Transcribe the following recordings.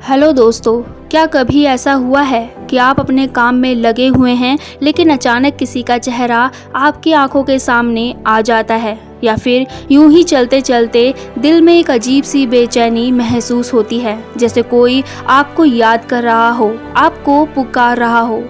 Hello दोस्तों, क्या कभी ऐसा हुआ है कि आप अपने काम में लगे हुए हैं लेकिन अचानक किसी का चेहरा आपकी आंखों के सामने आ जाता है, या फिर यूं ही चलते चलते दिल में एक अजीब सी बेचैनी महसूस होती है, जैसे कोई आपको याद कर रहा हो, आपको पुकार रहा हो।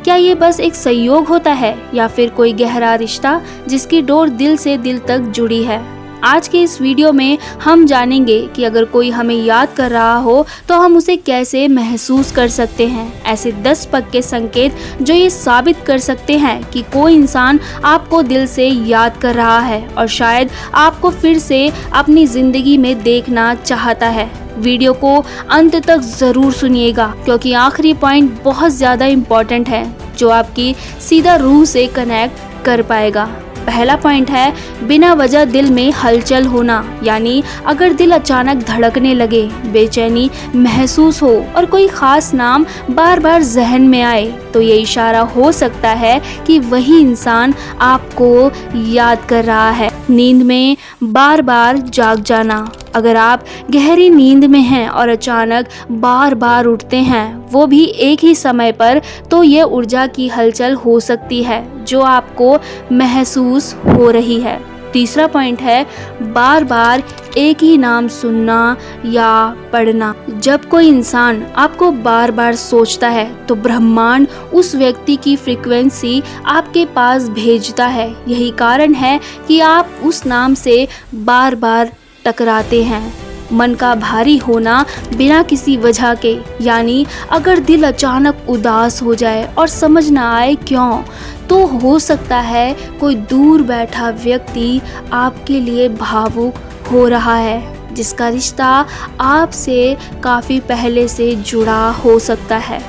क्या ये बस एक संयोग होता है या फिर कोई गहरा रिश्ता जिसकी डोर दिल से दिल तक जुड़ी है? आज के इस वीडियो में हम जानेंगे कि अगर कोई हमें याद कर रहा हो तो हम उसे कैसे महसूस कर सकते हैं। ऐसे 10 पक्के संकेत जो ये साबित कर सकते हैं कि कोई इंसान आपको दिल से याद कर रहा है और शायद आपको फिर से अपनी जिंदगी में देखना चाहता है। वीडियो को अंत तक जरूर सुनिएगा, क्योंकि आखिरी पॉइंट बहुत ज़्यादा इम्पोर्टेंट है जो आपकी सीधा रूह से कनेक्ट कर पाएगा। पहला पॉइंट है बिना वजह दिल में हलचल होना, यानी अगर दिल अचानक धड़कने लगे, बेचैनी महसूस हो और कोई खास नाम बार बार जहन में आए, तो ये इशारा हो सकता है कि वही इंसान आपको याद कर रहा है। नींद में बार बार जाग जाना, अगर आप गहरी नींद में हैं और अचानक बार बार उठते हैं, वो भी एक ही समय पर, तो ये ऊर्जा की हलचल हो सकती है जो आपको महसूस हो रही है। तीसरा पॉइंट है बार बार एक ही नाम सुनना या पढ़ना। जब कोई इंसान आपको बार बार सोचता है तो ब्रह्मांड उस व्यक्ति की फ्रीक्वेंसी आपके पास भेजता है। यही कारण है कि आप उस नाम से बार बार टकराते हैं। मन का भारी होना बिना किसी वजह के, यानी अगर दिल अचानक उदास हो जाए और समझ ना आए क्यों, तो हो सकता है कोई दूर बैठा व्यक्ति आपके लिए भावुक हो रहा है, जिसका रिश्ता आपसे काफ़ी पहले से जुड़ा हो सकता है।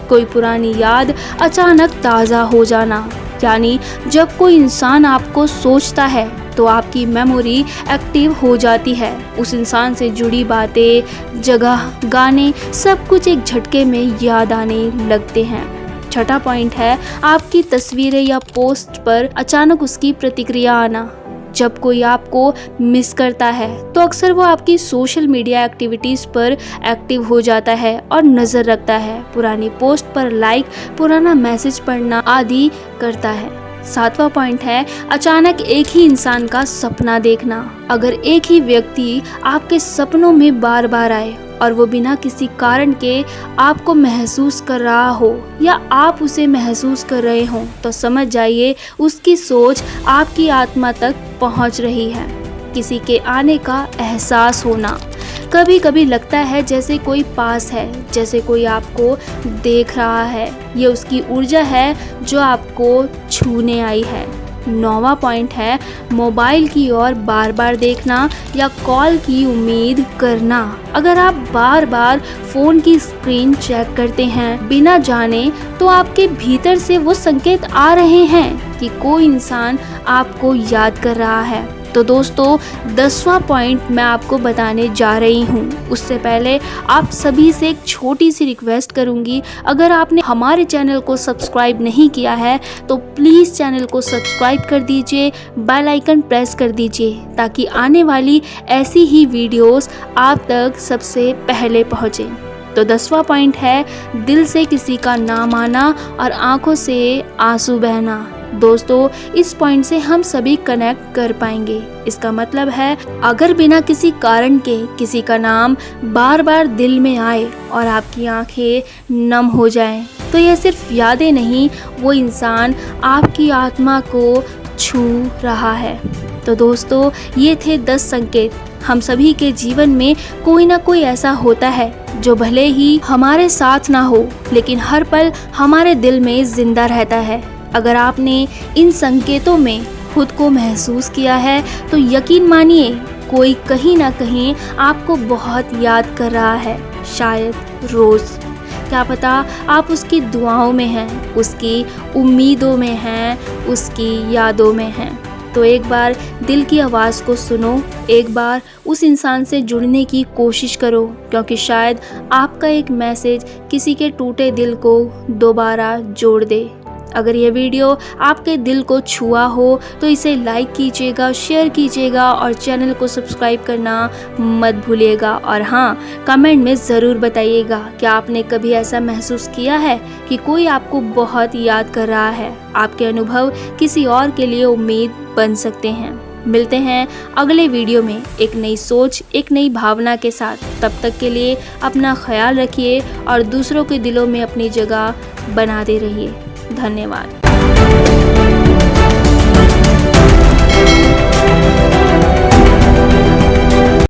कोई पुरानी याद अचानक ताज़ा हो जाना, यानी जब कोई इंसान आपको सोचता है तो आपकी मेमोरी एक्टिव हो जाती है। उस इंसान से जुड़ी बातें, जगह, गाने, सब कुछ एक झटके में याद आने लगते हैं। छठा पॉइंट है आपकी तस्वीरें या पोस्ट पर अचानक उसकी प्रतिक्रिया आना। जब कोई आपको मिस करता है तो अक्सर वो आपकी सोशल मीडिया एक्टिविटीज़ पर एक्टिव हो जाता है और नज़र रखता है, पुरानी पोस्ट पर लाइक, पुराना मैसेज पढ़ना आदि करता है। सातवां पॉइंट है अचानक एक ही इंसान का सपना देखना। अगर एक ही व्यक्ति आपके सपनों में बार बार आए और वो बिना किसी कारण के आपको महसूस कर रहा हो या आप उसे महसूस कर रहे हो, तो समझ जाइए उसकी सोच आपकी आत्मा तक पहुंच रही है। किसी के आने का एहसास होना, कभी कभी लगता है जैसे कोई पास है, जैसे कोई आपको देख रहा है। ये उसकी ऊर्जा है जो आपको छूने आई है। 9वां पॉइंट है मोबाइल की ओर बार बार देखना या कॉल की उम्मीद करना। अगर आप बार बार फ़ोन की स्क्रीन चेक करते हैं बिना जाने, तो आपके भीतर से वो संकेत आ रहे हैं कि कोई इंसान आपको याद कर रहा है। तो दोस्तों, 10वां पॉइंट मैं आपको बताने जा रही हूँ। उससे पहले आप सभी से एक छोटी सी रिक्वेस्ट करूँगी, अगर आपने हमारे चैनल को सब्सक्राइब नहीं किया है तो प्लीज़ चैनल को सब्सक्राइब कर दीजिए, बेल आइकन प्रेस कर दीजिए, ताकि आने वाली ऐसी ही वीडियोस आप तक सबसे पहले पहुँचे। तो 10वां पॉइंट है दिल से किसी का नाम आना और आंखों से आंसू बहना। दोस्तों, इस पॉइंट से हम सभी कनेक्ट कर पाएंगे। इसका मतलब है अगर बिना किसी कारण के किसी का नाम बार बार दिल में आए और आपकी आंखें नम हो जाएं, तो यह सिर्फ यादें नहीं, वो इंसान आपकी आत्मा को छू रहा है। तो दोस्तों, ये थे 10 संकेत। हम सभी के जीवन में कोई ना कोई ऐसा होता है जो भले ही हमारे साथ ना हो, लेकिन हर पल हमारे दिल में जिंदा रहता है। अगर आपने इन संकेतों में खुद को महसूस किया है तो यकीन मानिए कोई कहीं ना कहीं आपको बहुत याद कर रहा है, शायद रोज। क्या पता आप उसकी दुआओं में हैं, उसकी उम्मीदों में हैं, उसकी यादों में हैं। तो एक बार दिल की आवाज़ को सुनो, एक बार उस इंसान से जुड़ने की कोशिश करो, क्योंकि शायद आपका एक मैसेज किसी के टूटे दिल को दोबारा जोड़ दे। अगर यह वीडियो आपके दिल को छुआ हो तो इसे लाइक कीजिएगा, शेयर कीजिएगा और चैनल को सब्सक्राइब करना मत भूलिएगा। और हाँ, कमेंट में ज़रूर बताइएगा कि आपने कभी ऐसा महसूस किया है कि कोई आपको बहुत याद कर रहा है। आपके अनुभव किसी और के लिए उम्मीद बन सकते हैं। मिलते हैं अगले वीडियो में एक नई सोच, एक नई भावना के साथ। तब तक के लिए अपना ख्याल रखिए और दूसरों के दिलों में अपनी जगह बनाते रहिए। धन्यवाद।